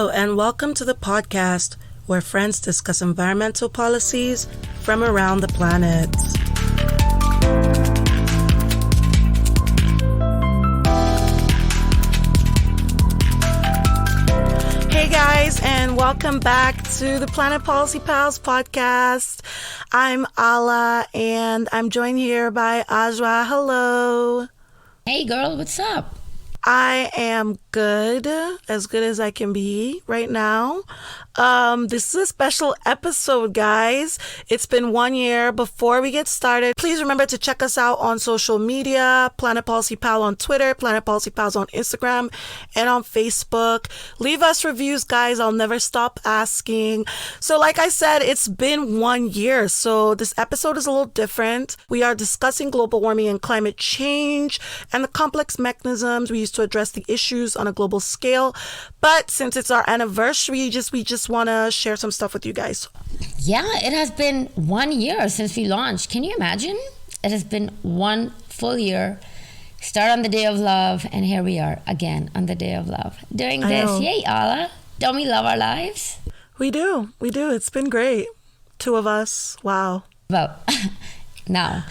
Hello, and welcome to the podcast where friends discuss environmental policies from around the planet. Hey guys, and welcome back to the Planet Policy Pals podcast. I'm Ala, and I'm joined here by Ajwa. Hello. Hey girl, what's up? I am good as I can be right now. This is a special episode, guys. It's been 1 year. Before we get started, please remember to check us out on social media, Planet Policy Pal on Twitter, Planet Policy Pals on Instagram, and on Facebook. Leave us reviews, guys. I'll never stop asking. So like I said, it's been 1 year, so this episode is a little different. We are discussing global warming and climate change and the complex mechanisms we use to address the issues on a global scale. But since it's our anniversary, we just want to share some stuff with you guys. Yeah, it has been 1 year since we launched. Can you imagine? It has been 1 full year. Start on the Day of Love, and here we are again on the Day of Love. Doing this. Yay, Allah. Don't we love our lives? We do. It's been great. 2 of us. Wow. Well, now.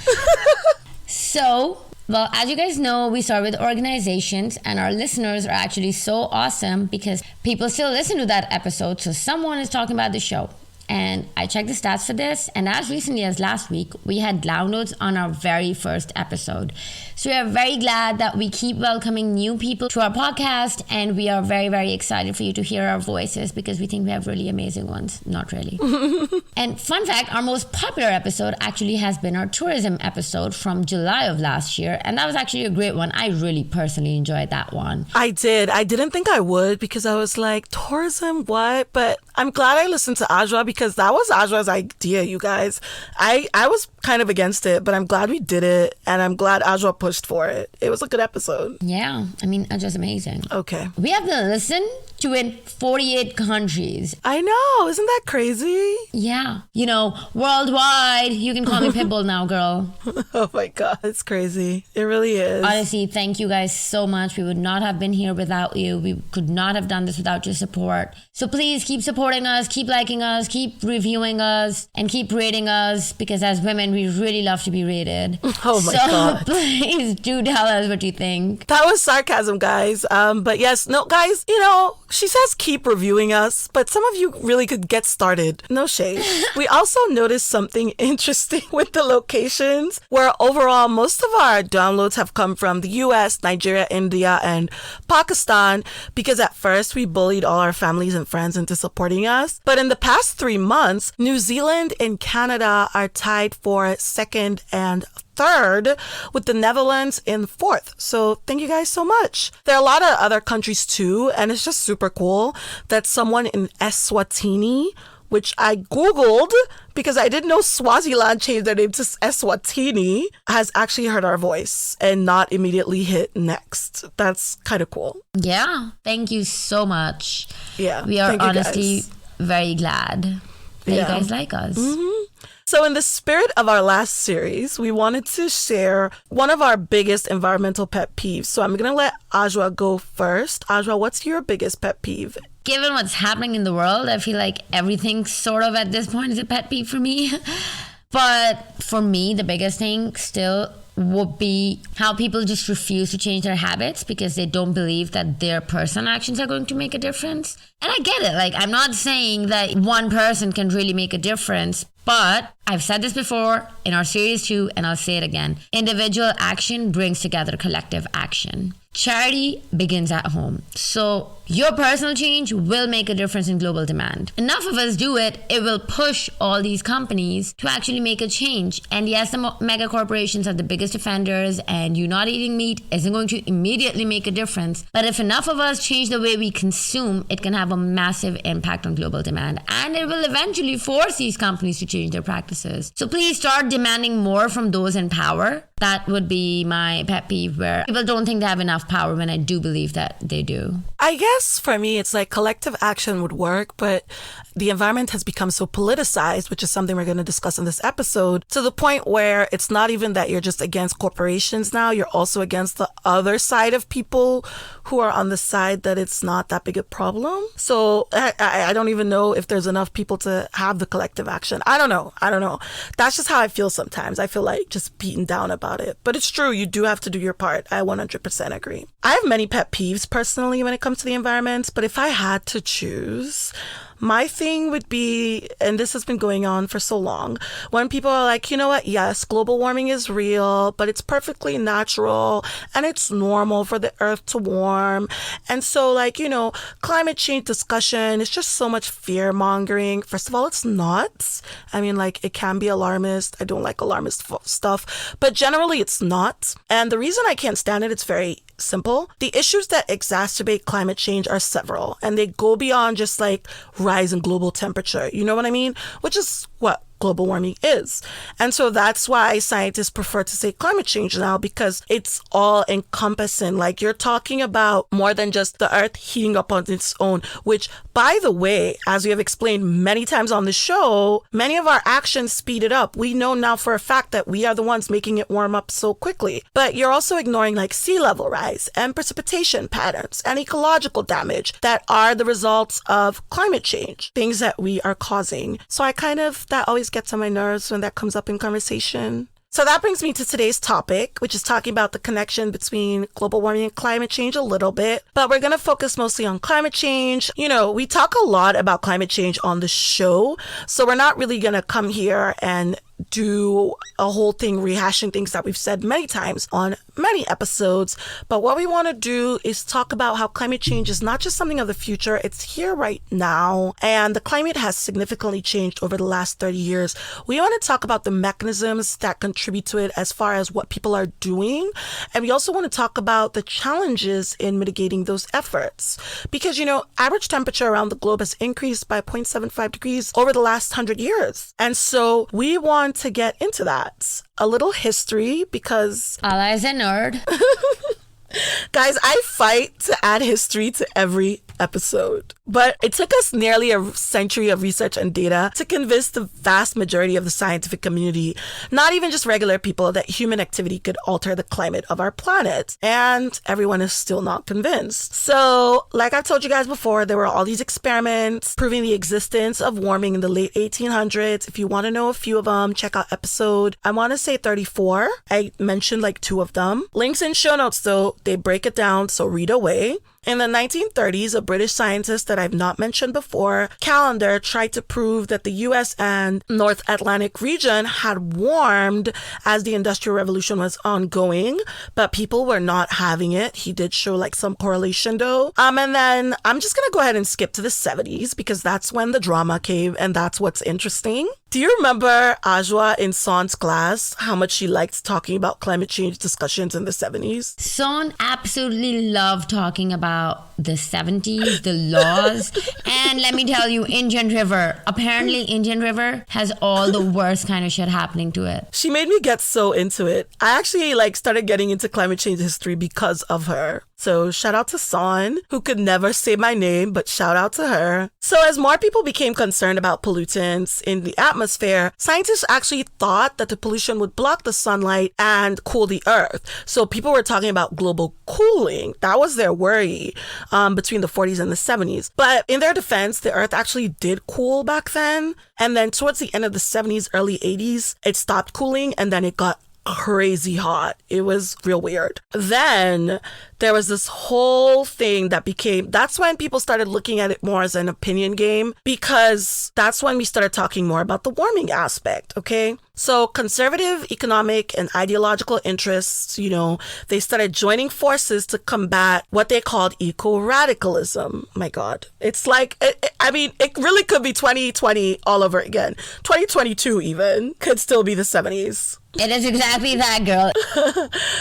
Well, as you guys know, we start with organizations, and our listeners are actually so awesome because people still listen to that episode. So someone is talking about the show. And I checked the stats for this, and as recently as last week, we had downloads on our very first episode. So we are very glad that we keep welcoming new people to our podcast, and we are very, very excited for you to hear our voices because we think we have really amazing ones. Not really. And fun fact, our most popular episode actually has been our tourism episode from July of last year, and that was actually a great one. I really personally enjoyed that one. I did. I didn't think I would because I was like, tourism, what? But I'm glad I listened to Ajwa because that was Ajwa's idea, you guys. I was kind of against it, but I'm glad we did it, and I'm glad Ajwa pushed for it. It was a good episode. Yeah, I mean, it's just amazing. Okay. We have been listened to in 48 countries. I know. Isn't that crazy? Yeah. You know, worldwide. You can call me Pitbull now, girl. Oh my God. It's crazy. It really is. Honestly, thank you guys so much. We would not have been here without you. We could not have done this without your support. So please keep supporting us, keep liking us, keep reviewing us, and keep rating us, because as women, we really love to be rated. Oh my God. So please do tell us what you think. That was sarcasm, guys. But yes, no, guys, you know, she says keep reviewing us, but some of you really could get started. No shade. We also noticed something interesting with the locations, where overall most of our downloads have come from the US, Nigeria, India, and Pakistan, because at first we bullied all our families and friends into supporting us. But in the past 3 months, New Zealand and Canada are tied for second and third, with the Netherlands in fourth. So thank you guys so much. There are a lot of other countries too, and it's just super cool that someone in Eswatini, which I Googled because I didn't know Swaziland changed their name to Eswatini, has actually heard our voice and not immediately hit next. That's kind of cool. Yeah. Thank you so much. Yeah. We are honestly very glad that you guys like us. Mm-hmm. So in the spirit of our last series, we wanted to share one of our biggest environmental pet peeves. So I'm going to let Ajwa go first. Ajwa, what's your biggest pet peeve? Given what's happening in the world, I feel like everything sort of at this point is a pet peeve for me. But for me, the biggest thing still would be how people just refuse to change their habits because they don't believe that their personal actions are going to make a difference. And I get it. Like, I'm not saying that one person can really make a difference, but I've said this before in our series 2, and I'll say it again. Individual action brings together collective action. Charity begins at home. So your personal change will make a difference in global demand. Enough of us do it, it will push all these companies to actually make a change. And yes, the mega corporations are the biggest offenders, and you not eating meat isn't going to immediately make a difference. But if enough of us change the way we consume, it can have a massive impact on global demand, and it will eventually force these companies to change their practices. So please start demanding more from those in power. That would be my pet peeve, where people don't think they have enough power when I do believe that they do. I guess guess for me, it's like collective action would work, but the environment has become so politicized, which is something we're going to discuss in this episode, to the point where it's not even that you're just against corporations now, you're also against the other side of people who are on the side that it's not that big a problem. So I don't even know if there's enough people to have the collective action. I don't know. That's just how I feel sometimes. I feel like just beaten down about it. But it's true, you do have to do your part. I 100% agree. I have many pet peeves personally when it comes to the environment, but if I had to choose, my thing would be, and this has been going on for so long, when people are like, you know what, yes, global warming is real, but it's perfectly natural and it's normal for the earth to warm. And so like, climate change discussion is just so much fear mongering. First of all, it's not. I mean, like, it can be alarmist. I don't like alarmist stuff, but generally it's not. And the reason I can't stand it, it's very simple. The issues that exacerbate climate change are several, and they go beyond just like rise in global temperature. You know what I mean? Which is what global warming is. And so that's why scientists prefer to say climate change now, because it's all encompassing. Like, you're talking about more than just the earth heating up on its own, which, by the way, as we have explained many times on the show, many of our actions speed it up. We know now for a fact that we are the ones making it warm up so quickly. But you're also ignoring like sea level rise and precipitation patterns and ecological damage that are the results of climate change, things that we are causing. So that always gets on my nerves when that comes up in conversation. So that brings me to today's topic, which is talking about the connection between global warming and climate change a little bit, but we're going to focus mostly on climate change. We talk a lot about climate change on the show, so we're not really going to come here and do a whole thing rehashing things that we've said many times on many episodes. But what we want to do is talk about how climate change is not just something of the future, it's here right now. And the climate has significantly changed over the last 30 years. We want to talk about the mechanisms that contribute to it as far as what people are doing. And we also want to talk about the challenges in mitigating those efforts. Because, average temperature around the globe has increased by 0.75 degrees over the last 100 years. And so we want to get into that. A little history, because Allah is a nerd. Guys, I fight to add history to every episode. But it took us nearly a century of research and data to convince the vast majority of the scientific community, not even just regular people, that human activity could alter the climate of our planet. And everyone is still not convinced. So, like I've told you guys before, there were all these experiments proving the existence of warming in the late 1800s. If you want to know a few of them, check out episode, I want to say 34. I mentioned like 2 of them. Links in show notes though, they break it down, so read away. In the 1930s, a British scientist that I've not mentioned before, Callender, tried to prove that the US and North Atlantic region had warmed as the Industrial Revolution was ongoing, but people were not having it. He did show like some correlation though. And then I'm just going to go ahead and skip to the 70s because that's when the drama came and that's what's interesting. Do you remember Ajwa in Son's class, how much she liked talking about climate change discussions in the 70s? Son absolutely loved talking about the 70s, the laws, and let me tell you, Indian River. Apparently, Indian River has all the worst kind of shit happening to it. She made me get so into it. I actually started getting into climate change history because of her. So shout out to Son, who could never say my name, but shout out to her. So as more people became concerned about pollutants in the atmosphere, scientists actually thought that the pollution would block the sunlight and cool the earth. So people were talking about global cooling. That was their worry between the 40s and the 70s. But in their defense, the earth actually did cool back then. And then towards the end of the 70s, early 80s, it stopped cooling and then it got crazy hot. It was real weird. Then there was this whole thing that's when people started looking at it more as an opinion game, because that's when we started talking more about the warming aspect, okay? So conservative economic and ideological interests, they started joining forces to combat what they called eco-radicalism. My God. It's like, it really could be 2020 all over again. 2022 even could still be the 70s. It is exactly that, girl.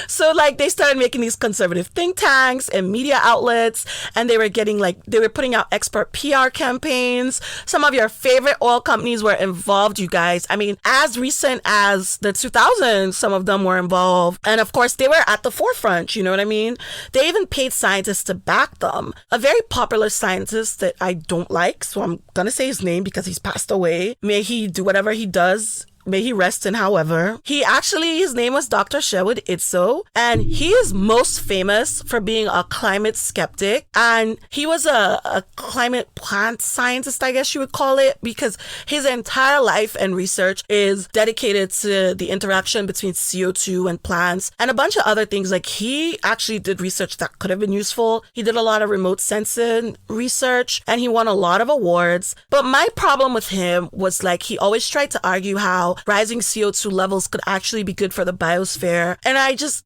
So they started making these conservative think tanks and media outlets, and they were putting out expert PR campaigns. Some of your favorite oil companies were involved, you guys. As recent recent as the 2000s, some of them were involved. And of course, they were at the forefront, you know what I mean? They even paid scientists to back them. A very popular scientist that I don't like, so I'm going to say his name because he's passed away. May he do whatever he does. May he rest in however. His name was Dr. Sherwood Itso, and he is most famous for being a climate skeptic. And he was a climate plant scientist, I guess you would call it, because his entire life and research is dedicated to the interaction between CO2 and plants and a bunch of other things. Like, he actually did research that could have been useful. He did a lot of remote sensing research, and he won a lot of awards. But my problem with him was, like, he always tried to argue how rising CO2 levels could actually be good for the biosphere. And I just,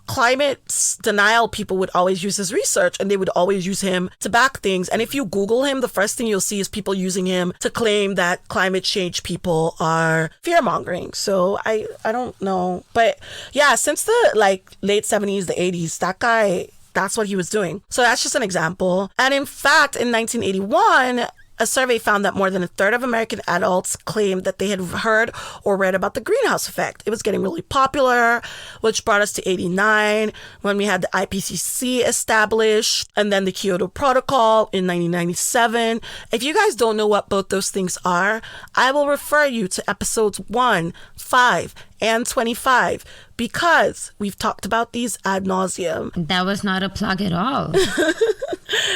climate denial people would always use his research, and they would always use him to back things. And if you Google him, the first thing you'll see is people using him to claim that climate change people are fear-mongering. So I don't know. But yeah, since the late 70s, the 80s, that guy, that's what he was doing. So that's just an example. And in fact, in 1981, a survey found that more than a third of American adults claimed that they had heard or read about the greenhouse effect. It was getting really popular, which brought us to 89 when we had the IPCC established, and then the Kyoto Protocol in 1997. If you guys don't know what both those things are, I will refer you to episodes 1, 5, and 25 because we've talked about these ad nauseum. That was not a plug at all.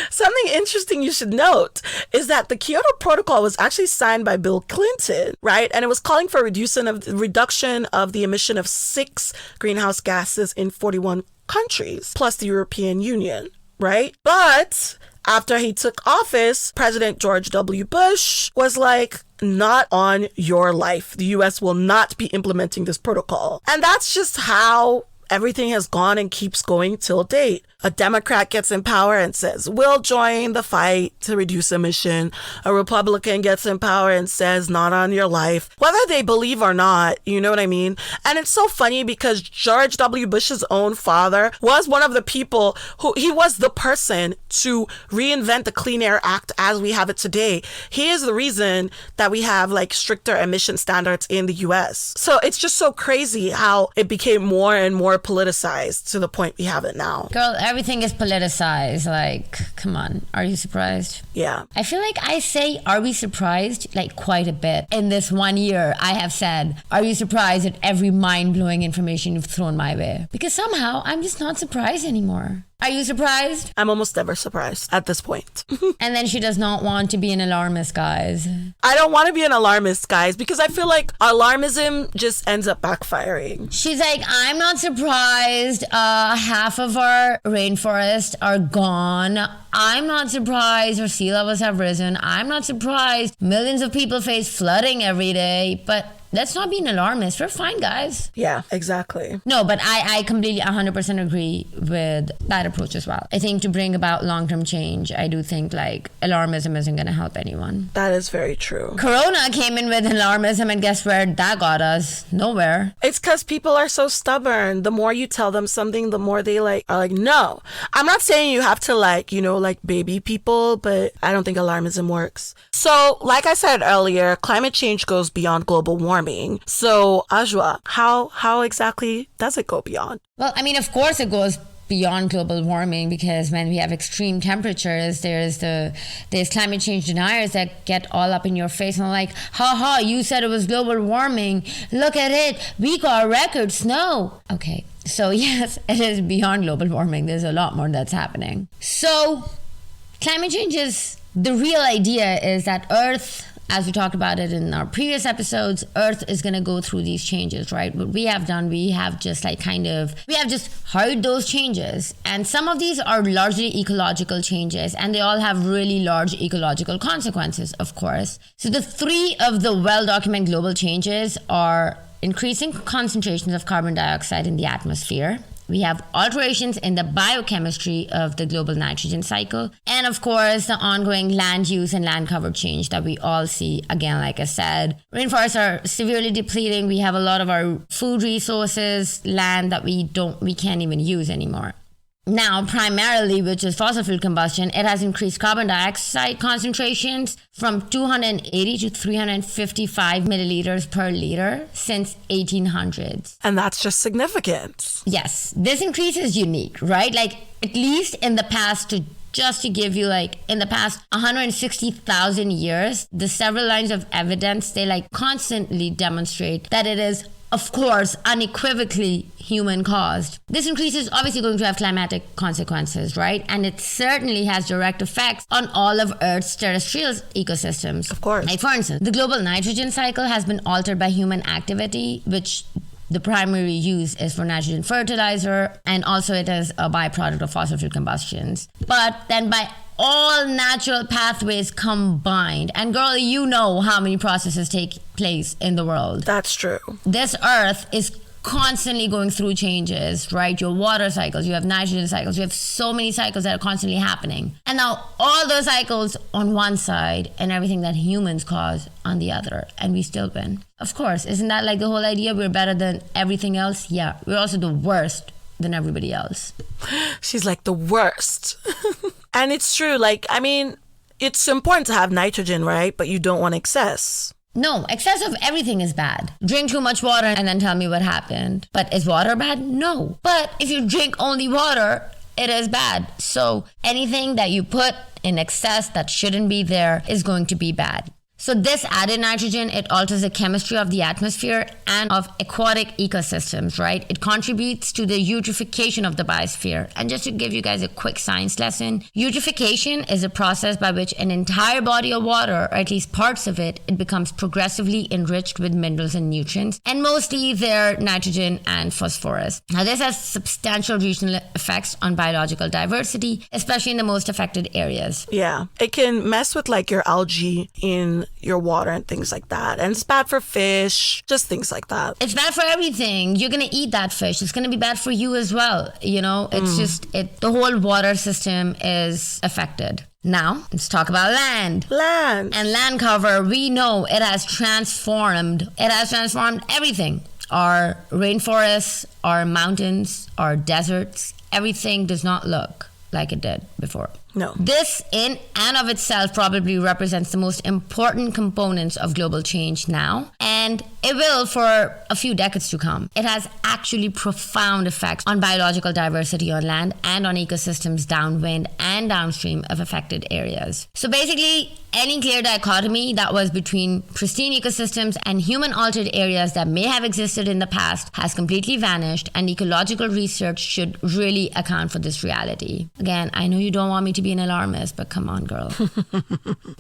Something interesting you should note is that the Kyoto Protocol was actually signed by Bill Clinton, right? And it was calling for reduction of the emission of 6 greenhouse gases in 41 countries, plus the European Union, right? But after he took office, President George W. Bush was like, not on your life. The U.S. will not be implementing this protocol. And that's just how everything has gone and keeps going till date. A Democrat gets in power and says, we'll join the fight to reduce emission. A Republican gets in power and says, not on your life. Whether they believe or not, you know what I mean? And it's so funny because George W. Bush's own father was one of the people he was the person to reinvent the Clean Air Act as we have it today. He is the reason that we have stricter emission standards in the US. So it's just so crazy how it became more and more politicized to the point we have it now. Girl, everything is politicized. Come on. Are you surprised? Yeah. I feel like I say, are we surprised? Quite a bit. In this 1 year, I have said, are you surprised at every mind-blowing information you've thrown my way? Because somehow, I'm just not surprised anymore. Are you surprised? I'm almost never surprised at this point. And then she does not want to be an alarmist, guys. I don't want to be an alarmist, guys, because I feel like alarmism just ends up backfiring. She's like, I'm not surprised. Half of our rainforests are gone. I'm not surprised our sea levels have risen. I'm not surprised millions of people face flooding every day. But let's not be an alarmist. We're fine, guys. Yeah, exactly. No, but I completely 100% agree with that approach as well. I think to bring about long-term change, I do think alarmism isn't going to help anyone. That is very true. Corona came in with alarmism, and guess where that got us? Nowhere. It's because people are so stubborn. The more you tell them something, the more they are like, no. I'm not saying you have to baby people, but I don't think alarmism works. So, like I said earlier, climate change goes beyond global warming. So, Ajwa, how exactly does it go beyond? Well, I mean, of course it goes beyond global warming, because when we have extreme temperatures, there's climate change deniers that get all up in your face and like, ha, you said it was global warming. Look at it. We got record snow. Okay. So yes, it is beyond global warming. There's a lot more that's happening. So climate change the real idea is that Earth, as we talked about it in our previous episodes, Earth is going to go through these changes, right? What we have done, we have just heard those changes. And some of these are largely ecological changes, and they all have really large ecological consequences, of course. So the 3 of the well-documented global changes are increasing concentrations of carbon dioxide in the atmosphere. We have alterations in the biochemistry of the global nitrogen cycle. And of course, the ongoing land use and land cover change that we all see. Again, like I said, rainforests are severely depleting. We have a lot of our food resources, land that we can't even use anymore. Now, primarily, which is fossil fuel combustion, it has increased carbon dioxide concentrations from 280 to 355 milliliters per liter since 1800s. And that's just significant. Yes, this increase is unique, right? Like, at least in the past, just to give you, like, in the past 160,000 years, the several lines of evidence, they like constantly demonstrate that it is, of course, unequivocally human caused. This increase is obviously going to have climatic consequences, right? And it certainly has direct effects on all of Earth's terrestrial ecosystems. Of course. Like, for instance, the global nitrogen cycle has been altered by human activity, which the primary use is for nitrogen fertilizer, and also it is a byproduct of fossil fuel combustions. But then by all natural pathways combined, and girl, you know how many processes take place in the world. That's true. This Earth is constantly going through changes, right? Your water cycles, you have nitrogen cycles, you have so many cycles that are constantly happening. And now all those cycles on one side and everything that humans cause on the other, and we still win. Of course, isn't that like the whole idea? We're better than everything else? Yeah, we're also the worst than everybody else. She's like the worst. And it's true. Like, I mean, it's important to have nitrogen, right? But you don't want excess. No, excess of everything is bad. Drink too much water and then tell me what happened. But is water bad? No. But if you drink only water, it is bad. So anything that you put in excess that shouldn't be there is going to be bad. So this added nitrogen, it alters the chemistry of the atmosphere and of aquatic ecosystems, right? It contributes to the eutrophication of the biosphere. And just to give you guys a quick science lesson, eutrophication is a process by which an entire body of water, or at least parts of it, it becomes progressively enriched with minerals and nutrients, and mostly they're nitrogen and phosphorus. Now this has substantial regional effects on biological diversity, especially in the most affected areas. Yeah, it can mess with like your algae in your water and things like that. And it's bad for fish, just things like that. It's bad for everything. You're going to eat that fish. It's going to be bad for you as well. You know, it's just, the whole water system is affected. Now, let's talk about land. Land. And land cover, we know it has transformed. It has transformed everything. Our rainforests, our mountains, our deserts, everything does not look like it did before. No. This in and of itself probably represents the most important components of global change now, and it will for a few decades to come. It has actually profound effects on biological diversity on land and on ecosystems downwind and downstream of affected areas. So basically, any clear dichotomy that was between pristine ecosystems and human-altered areas that may have existed in the past has completely vanished, and ecological research should really account for this reality. Again, I know you don't want me to be an alarmist, but come on, girl.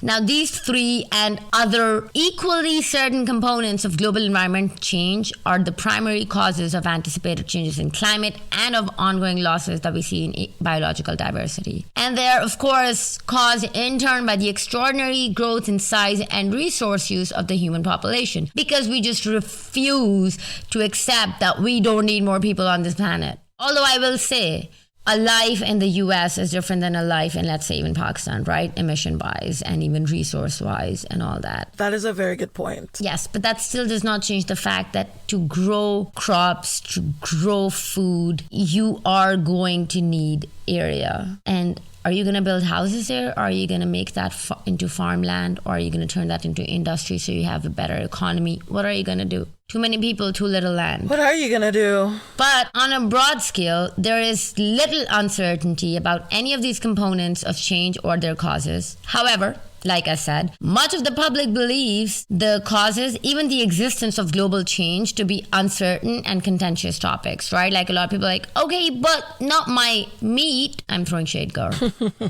Now, these three and other equally certain components of global environment change are the primary causes of anticipated changes in climate and of ongoing losses that we see in biological diversity. And they're, of course, caused in turn by the extraordinary growth in size and resource use of the human population, because we just refuse to accept that we don't need more people on this planet. Although I will say, a life in the US is different than a life in, let's say, even Pakistan, right? Emission-wise and even resource-wise and all that. That is a very good point. Yes, but that still does not change the fact that to grow crops, to grow food, you are going to need area. And are you going to build houses there? Or are you going to make that into farmland? Or are you going to turn that into industry so you have a better economy? What are you going to do? Too many people, too little land. What are you going to do? But on a broad scale, there is little uncertainty about any of these components of change or their causes. However, like I said, much of the public believes the causes, even the existence of global change, to be uncertain and contentious topics, right? Like a lot of people are like, okay, but not my meat. I'm throwing shade, girl.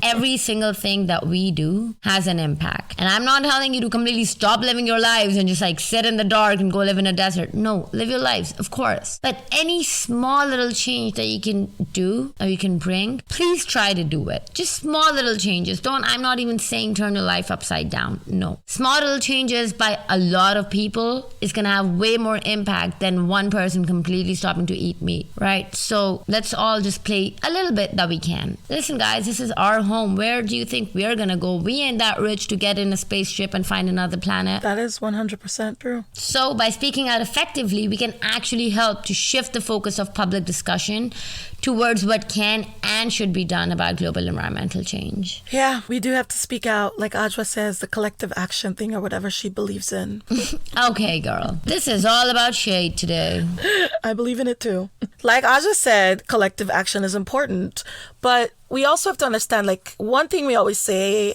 Every single thing that we do has an impact. And I'm not telling you to completely stop living your lives and just like sit in the dark and go live in a desert. No, live your lives, of course. But any small little change that you can do or you can bring, please try to do it. Just small little changes. I'm not even saying turn your life life upside down. No. Small little changes by a lot of people is going to have way more impact than one person completely stopping to eat meat, right? So let's all just play a little bit that we can. Listen, guys, this is our home. Where do you think we're going to go? We ain't that rich to get in a spaceship and find another planet. That is 100% true. So by speaking out effectively, we can actually help to shift the focus of public discussion towards what can and should be done about global environmental change. Yeah, we do have to speak out, like Ajwa says, the collective action thing or whatever she believes in. Okay, girl. This is all about shade today. I believe in it too. Like Ajwa said, collective action is important, but we also have to understand, like, one thing we always say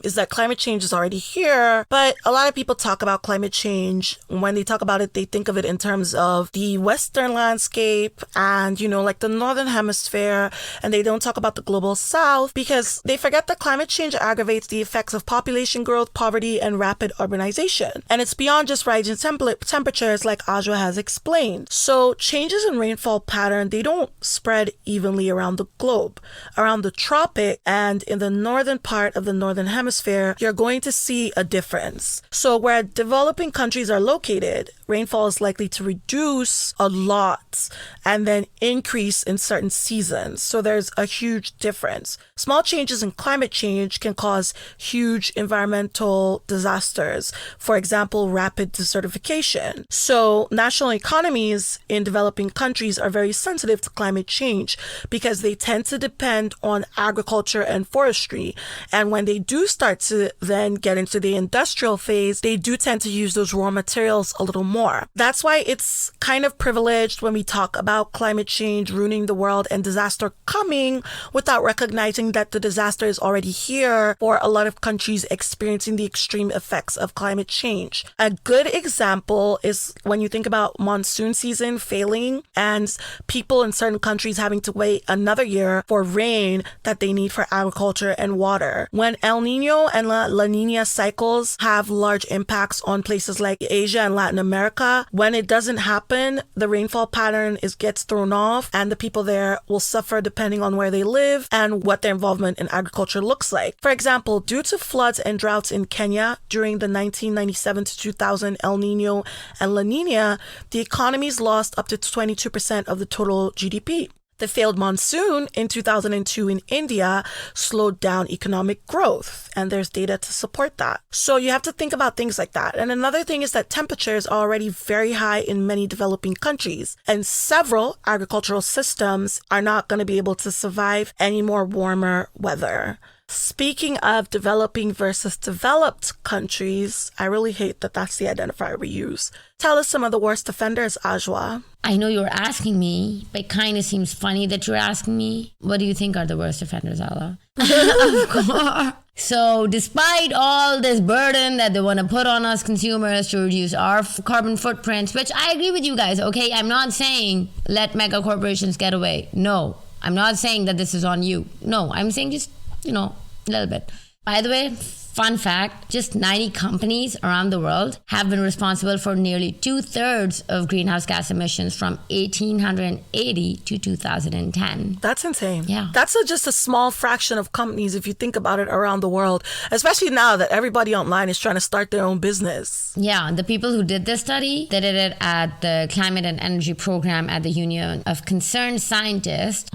is that climate change is already here, but a lot of people talk about climate change. When they talk about it, they think of it in terms of the Western landscape and, you know, like the Northern Hemisphere, and they don't talk about the global South because they forget that climate change aggravates the effects of population growth, poverty, and rapid urbanization. And it's beyond just rising temperatures, like Ajwa has explained. So changes in rainfall pattern, they don't spread evenly around the globe. Around the tropic and in the northern part of the Northern Hemisphere, you're going to see a difference. So where developing countries are located, rainfall is likely to reduce a lot and then increase in certain seasons. So there's a huge difference. Small changes in climate change can cause huge environmental disasters. For example, rapid desertification. So national economies in developing countries are very sensitive to climate change because they tend to depend on agriculture and forestry. And when they do start to then get into the industrial phase, they do tend to use those raw materials a little more. That's why it's kind of privileged when we talk about climate change ruining the world and disaster coming without recognizing that the disaster is already here for a lot of countries experiencing the extreme effects of climate change. A good example is when you think about monsoon season failing and people in certain countries having to wait another year for rain that they need for agriculture and water. When El Nino and La Nina cycles have large impacts on places like Asia and Latin America, when it doesn't happen, the rainfall pattern gets thrown off and the people there will suffer depending on where they live and what their involvement in agriculture looks like. For example, due to floods and droughts in Kenya during the 1997 to 2000 El Nino and La Nina, the economies lost up to 22% of the total GDP. The failed monsoon in 2002 in India slowed down economic growth, and there's data to support that. So you have to think about things like that. And another thing is that temperatures are already very high in many developing countries, and several agricultural systems are not going to be able to survive any more warmer weather. Speaking of developing versus developed countries, I really hate that that's the identifier we use. Tell us some of the worst offenders, Ajwa. I know you're asking me, but it kind of seems funny that you're asking me. What do you think are the worst offenders, Allah? Of course. So despite all this burden that they want to put on us consumers to reduce our carbon footprints, which I agree with you guys, okay? I'm not saying let mega corporations get away. No, I'm not saying that this is on you. No, I'm saying just, a little bit. By the way, fun fact, just 90 companies around the world have been responsible for nearly 2/3 of greenhouse gas emissions from 1880 to 2010. That's insane. Yeah. That's just a small fraction of companies if you think about it around the world, especially now that everybody online is trying to start their own business. Yeah, the people who did this study, they did it at the Climate and Energy Program at the Union of Concerned Scientists.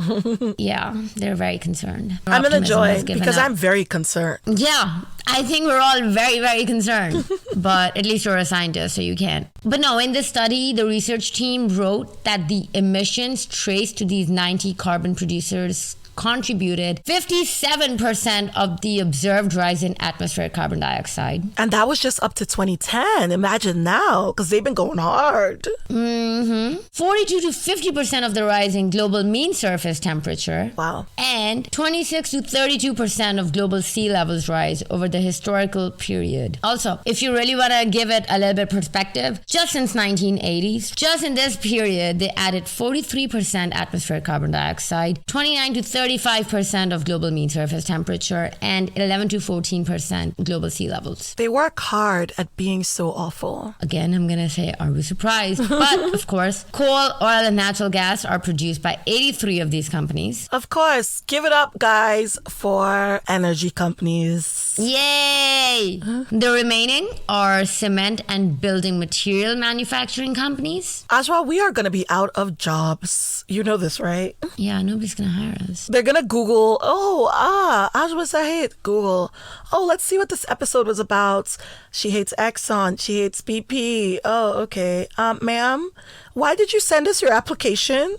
Yeah, they're very concerned. I'm in a joy because I'm very concerned. Yeah. I think we're all very, very concerned, but at least you're a scientist, so you can. But no, in this study, the research team wrote that the emissions traced to these 90 carbon producers contributed 57% of the observed rise in atmospheric carbon dioxide. And that was just up to 2010. Imagine now, because they've been going hard. 42 to 50% of the rise in global mean surface temperature. Wow. And 26 to 32% of global sea levels rise over the historical period. Also, if you really want to give it a little bit perspective, just since 1980s, just in this period, they added 43% atmospheric carbon dioxide, 29 to 30 35% of global mean surface temperature and 11 to 14% global sea levels. They work hard at being so awful. Again, I'm going to say, are we surprised? But, of course, coal, oil, and natural gas are produced by 83 of these companies. Of course, give it up, guys, for energy companies. Yay! The remaining are cement and building material manufacturing companies. Ajwa, we are going to be out of jobs. You know this, right? Yeah, nobody's going to hire us. They're going to Google, Ajwa Zahid, Google. Oh, let's see what this episode was about. She hates Exxon. She hates BP. Oh, okay. Ma'am, why did you send us your application?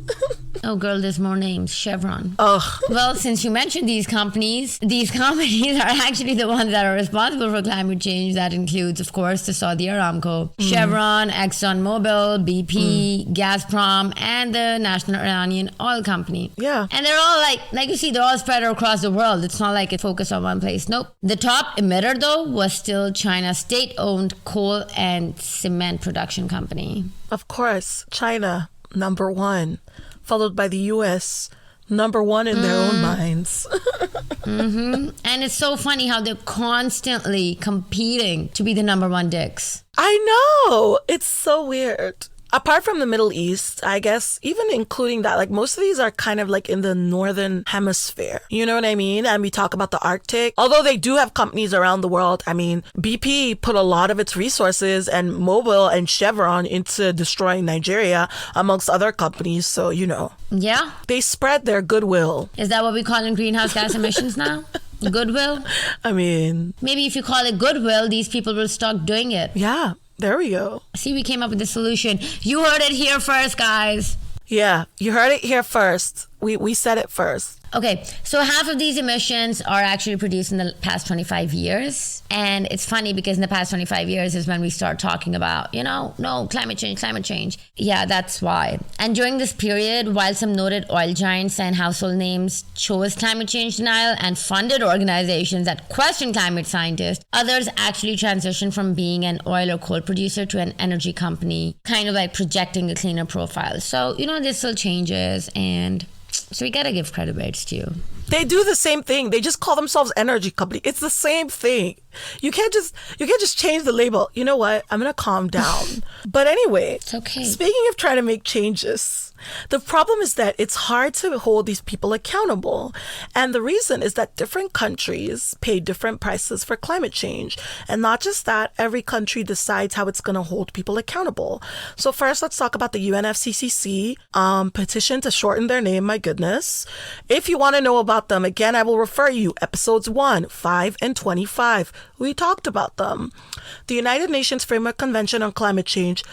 Oh, girl, there's more names. Chevron. Ugh. Well, since you mentioned these companies are actually the ones that are responsible for climate change. That includes, of course, the Saudi Aramco, Chevron, ExxonMobil, BP, Gazprom, and the National Iranian Oil Company. Yeah. And they're all like you see, they're all spread across the world. It's not like it's focused on one place. Nope. The top emitter, though, was still China's state-owned coal and cement production company. Of course, China, number one, followed by the U.S., number one in their own minds. And it's so funny how they're constantly competing to be the number one dicks. I know. It's so weird. Apart from the Middle East, I guess, even including that, like most of these are kind of like in the northern hemisphere. You know what I mean? And we talk about the Arctic. Although they do have companies around the world. I mean, BP put a lot of its resources and Mobil and Chevron into destroying Nigeria, amongst other companies. So, you know. Yeah? They spread their goodwill. Is that what we call in greenhouse gas emissions now? Goodwill? I mean... Maybe if you call it goodwill, these people will stop doing it. Yeah. There we go. See, we came up with the solution. You heard it here first, guys. Yeah, you heard it here first. We said it first. Okay, so half of these emissions are actually produced in the past 25 years. And it's funny because in the past 25 years is when we start talking about, climate change. Yeah, that's why. And during this period, while some noted oil giants and household names chose climate change denial and funded organizations that question climate scientists, others actually transitioned from being an oil or coal producer to an energy company, kind of like projecting a cleaner profile. So, this still changes, and so we gotta give credit to you. They do the same thing. They just call themselves energy company. It's the same thing. You can't just change the label. You know what? I'm gonna calm down. But anyway, it's okay. Speaking of trying to make changes, the problem is that it's hard to hold these people accountable. And the reason is that different countries pay different prices for climate change. And not just that, every country decides how it's going to hold people accountable. So first, let's talk about the UNFCCC petition to shorten their name. My goodness. If you want to know about them, again, I will refer you episodes 1, 5, and 25. We talked about them. The United Nations Framework Convention on Climate Change,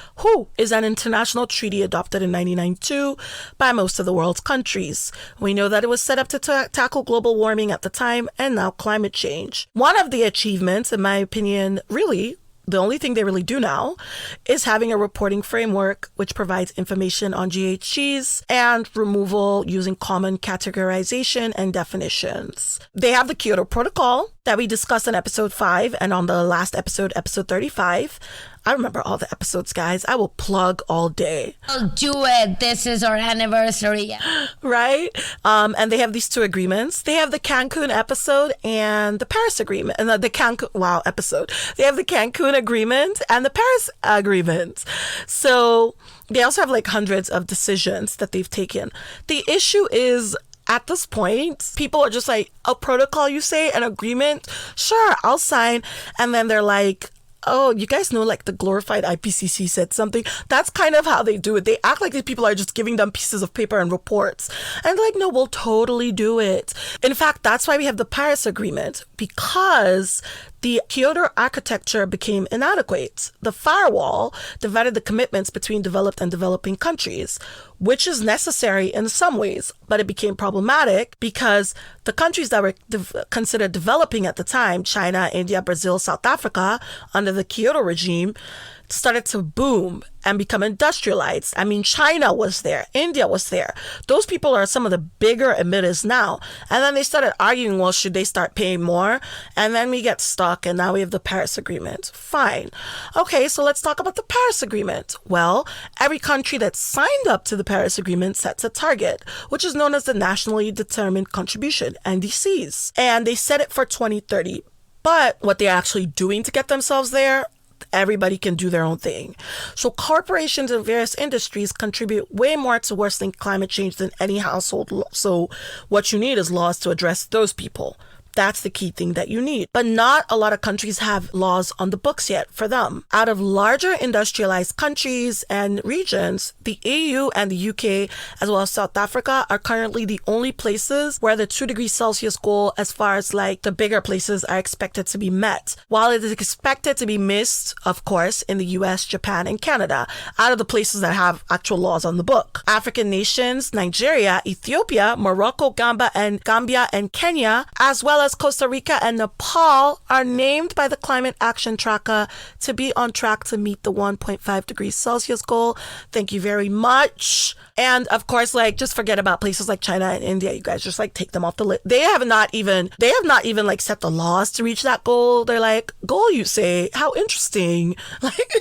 is an international treaty adopted in 1992 by most of the world's countries. We know that it was set up to tackle global warming at the time and now climate change. One of the achievements, in my opinion, really, the only thing they really do now is having a reporting framework which provides information on GHGs and removal using common categorization and definitions. They have the Kyoto Protocol that we discussed in episode 5 and on the last episode 35. I remember all the episodes, guys. I will plug all day. I'll do it. This is our anniversary. Right? And they have these 2 agreements. They have the Cancun episode and the Paris agreement. And the Cancun, episode. They have the Cancun agreement and the Paris agreement. So they also have like hundreds of decisions that they've taken. The issue is, at this point, people are just like, a protocol, you say, an agreement? Sure, I'll sign. And then they're like, oh, you guys know, like the glorified IPCC said something. That's kind of how they do it. They act like these people are just giving them pieces of paper and reports. And like, no, we'll totally do it. In fact, that's why we have the Paris Agreement, because the Kyoto architecture became inadequate. The firewall divided the commitments between developed and developing countries, which is necessary in some ways, but it became problematic because the countries that were considered developing at the time, China, India, Brazil, South Africa, under the Kyoto regime, started to boom and become industrialized. I mean, China was there, India was there. Those people are some of the bigger emitters now. And then they started arguing, well, should they start paying more? And then we get stuck, and now we have the Paris Agreement. Fine. Okay, so let's talk about the Paris Agreement. Well, every country that signed up to the Paris Agreement sets a target, which is known as the Nationally Determined Contribution, NDCs. And they set it for 2030. But what they're actually doing to get themselves there, everybody can do their own thing. So corporations in various industries contribute way more to worsening climate change than any household. So what you need is laws to address those people. That's the key thing that you need. But not a lot of countries have laws on the books yet for them. Out of larger industrialized countries and regions, the EU and the UK, as well as South Africa, are currently the only places where the 2 degrees Celsius goal, as far as like the bigger places, are expected to be met. While it is expected to be missed, of course, in the US, Japan, and Canada, out of the places that have actual laws on the book. African nations, Nigeria, Ethiopia, Morocco, Gambia, and Kenya, as well as Costa Rica and Nepal, are named by the Climate Action Tracker to be on track to meet the 1.5 degrees Celsius goal. Thank you very much. And of course, like, just forget about places like China and India. You guys just like take them off the list. They have not even like set the laws to reach that goal. They're like, goal, you say? How interesting. Like,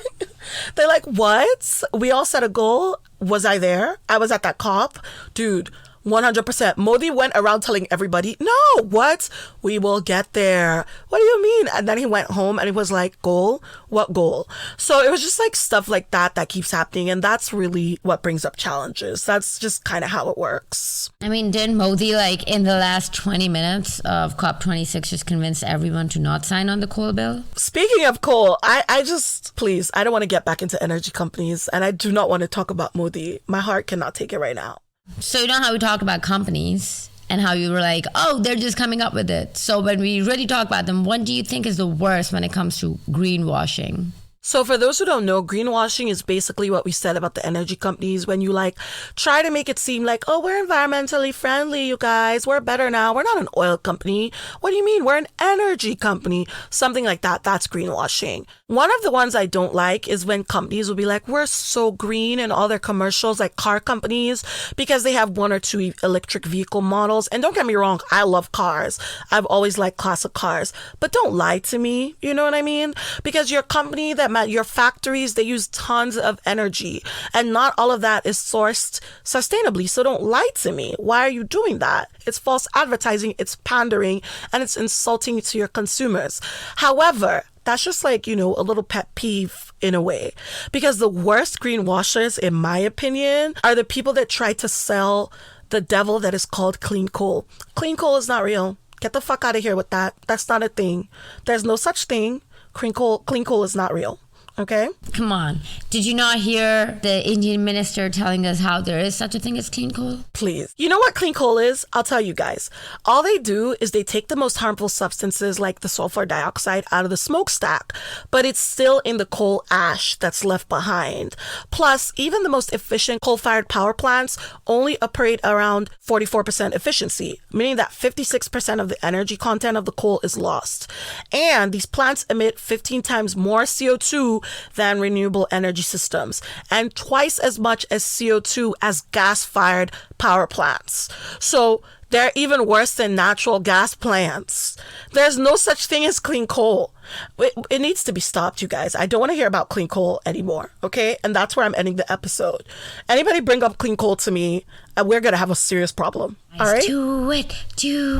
they're like, what? We all set a goal. Was I there? I was at that COP. Dude, 100%. Modi went around telling everybody, no, what? We will get there. What do you mean? And then he went home and he was like, goal? What goal? So it was just like stuff like that keeps happening. And that's really what brings up challenges. That's just kind of how it works. I mean, didn't Modi, like, in the last 20 minutes of COP26 just convince everyone to not sign on the coal bill? Speaking of coal, I just, please, I don't want to get back into energy companies. And I do not want to talk about Modi. My heart cannot take it right now. So you know how we talk about companies and how you were like, oh, they're just coming up with it. So when we really talk about them, what do you think is the worst when it comes to greenwashing? So for those who don't know, greenwashing is basically what we said about the energy companies when you like try to make it seem like, oh, we're environmentally friendly, you guys. We're better now. We're not an oil company. What do you mean? We're an energy company. Something like that. That's greenwashing. One of the ones I don't like is when companies will be like, we're so green in all their commercials, like car companies, because they have 1 or 2 electric vehicle models. And don't get me wrong, I love cars. I've always liked classic cars. But don't lie to me. You know what I mean? Because your company your factories, they use tons of energy and not all of that is sourced sustainably. So don't lie to me. Why are you doing that? It's false advertising, it's pandering, and it's insulting to your consumers. However, that's just like, you know, a little pet peeve in a way, because the worst greenwashers, in my opinion, are the people that try to sell the devil that is called clean coal. Clean coal is not real. Get the fuck out of here with that. That's not a thing. There's no such thing. Clean coal is not real. Okay? Come on. Did you not hear the Indian minister telling us how there is such a thing as clean coal? Please. You know what clean coal is? I'll tell you guys. All they do is they take the most harmful substances like the sulfur dioxide out of the smokestack, but it's still in the coal ash that's left behind. Plus, even the most efficient coal-fired power plants only operate around 44% efficiency, meaning that 56% of the energy content of the coal is lost. And these plants emit 15 times more CO2 than renewable energy systems, and twice as much as CO2 as gas-fired power plants. So they're even worse than natural gas plants. There's no such thing as clean coal. It needs to be stopped, you guys. I don't want to hear about clean coal anymore, okay? And that's where I'm ending the episode. Anybody bring up clean coal to me, and we're going to have a serious problem, all right? Do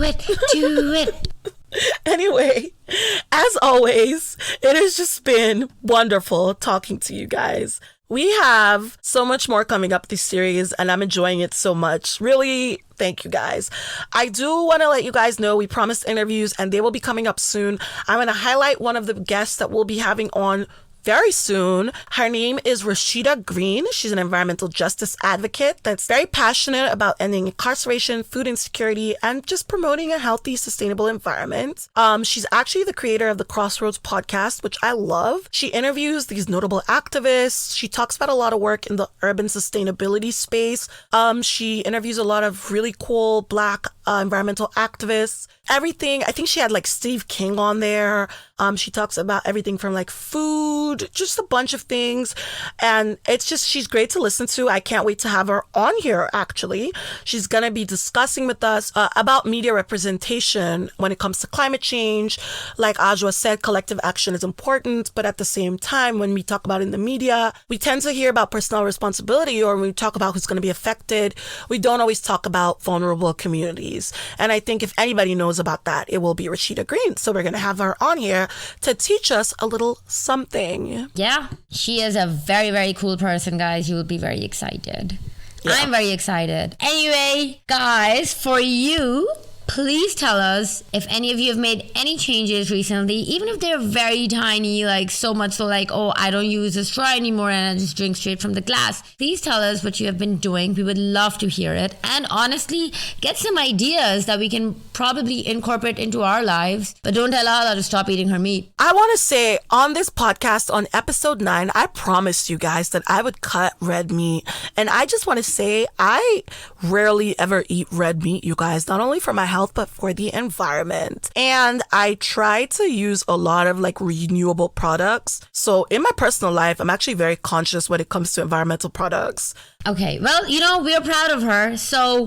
it. Anyway, as always, it has just been wonderful talking to you guys. We have so much more coming up this series, and I'm enjoying it so much. Really, thank you guys. I do want to let you guys know we promised interviews, and they will be coming up soon. I'm going to highlight one of the guests that we'll be having on very soon. Her name is Rashida Green. She's an environmental justice advocate that's very passionate about ending incarceration, food insecurity, and just promoting a healthy, sustainable environment. She's actually the creator of the Crossroads podcast, which I love. She interviews these notable activists. She talks about a lot of work in the urban sustainability space. She interviews a lot of really cool Black environmental activists. Everything. I think she had like Steve King on there. She talks about everything from like food food, just a bunch of things. And it's just, she's great to listen to. I can't wait to have her on here, actually. She's going to be discussing with us about media representation when it comes to climate change. Like Ajwa said, collective action is important, but at the same time, when we talk about it in the media, we tend to hear about personal responsibility, or when we talk about who's going to be affected, we don't always talk about vulnerable communities. And I think if anybody knows about that, it will be Rashida Green. So we're going to have her on here to teach us a little something. Yeah, she is a very, very cool person, guys. You will be very excited. Yeah. I'm very excited. Anyway, guys, for you, please tell us if any of you have made any changes recently, even if they're very tiny, like so much so like, oh, I don't use a straw anymore and I just drink straight from the glass. Please tell us what you have been doing. We would love to hear it. And honestly, get some ideas that we can probably incorporate into our lives. But don't tell Ala to stop eating her meat. I want to say on this podcast, on episode 9, I promised you guys that I would cut red meat. And I just want to say I rarely ever eat red meat, you guys, not only for my health, but for the environment. And I try to use a lot of like renewable products. So in my personal life, I'm actually very conscious when it comes to environmental products. Okay, well, you know, we're proud of her. So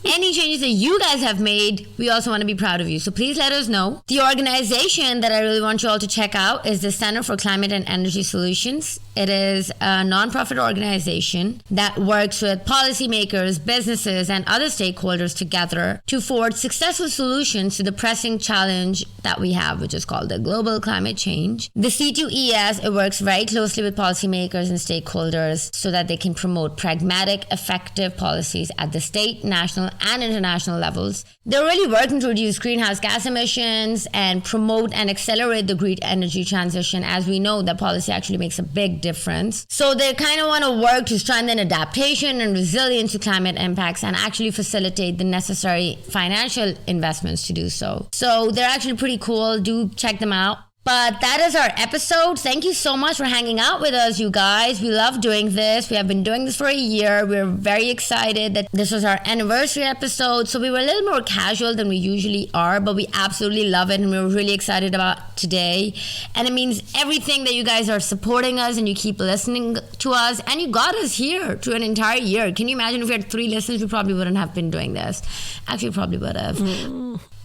any changes that you guys have made, we also want to be proud of you. So please let us know. The organization that I really want you all to check out is the Center for Climate and Energy Solutions. It is a nonprofit organization that works with policymakers, businesses, and other stakeholders together to forge successful solutions to the pressing challenge that we have, which is called the global climate change. The C2ES, it works very closely with policymakers and stakeholders so that they can promote pragmatic, effective policies at the state, national, and international levels. They're really working to reduce greenhouse gas emissions and promote and accelerate the green energy transition, as we know that policy actually makes a big difference. So they kind of want to work to strengthen adaptation and resilience to climate impacts and actually facilitate the necessary financial investments to do so. So they're actually pretty cool. Do check them out. But that is our episode. Thank you so much for hanging out with us, you guys. We love doing this. We have been doing this for a year. We're very excited that this was our anniversary episode. So we were a little more casual than we usually are, but we absolutely love it. And we're really excited about today. And it means everything that you guys are supporting us and you keep listening to us. And you got us here through an entire year. Can you imagine if we had 3 listeners, we probably wouldn't have been doing this. Actually, probably would have.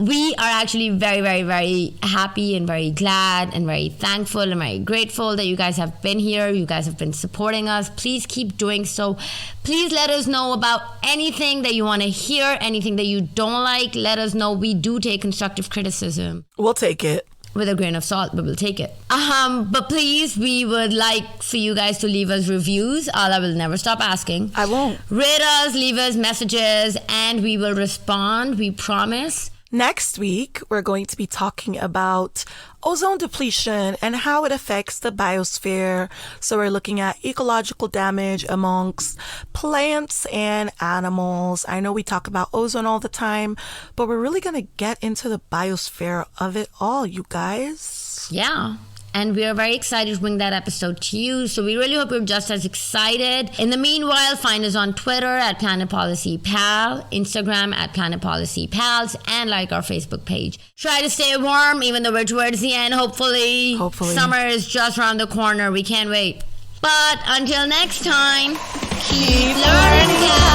We are actually very, very, very happy and very glad and very thankful and very grateful that you guys have been here. You guys have been supporting us. Please keep doing so. Please let us know about anything that you want to hear, anything that you don't like. Let us know. We do take constructive criticism. We'll take it. With a grain of salt, but we'll take it. But please, we would like for you guys to leave us reviews. Allah will never stop asking. I won't. Rate us, leave us messages, and we will respond. We promise. Next week, we're going to be talking about ozone depletion and how it affects the biosphere. So we're looking at ecological damage amongst plants and animals. I know we talk about ozone all the time, but we're really going to get into the biosphere of it all, you guys. Yeah. And we are very excited to bring that episode to you. So we really hope you're just as excited. In the meanwhile, find us on Twitter at Planet Policy Pal, Instagram at Planet Policy Pals, and like our Facebook page. Try to stay warm, even though we're towards the end, hopefully. Summer is just around the corner. We can't wait. But until next time, keep learning.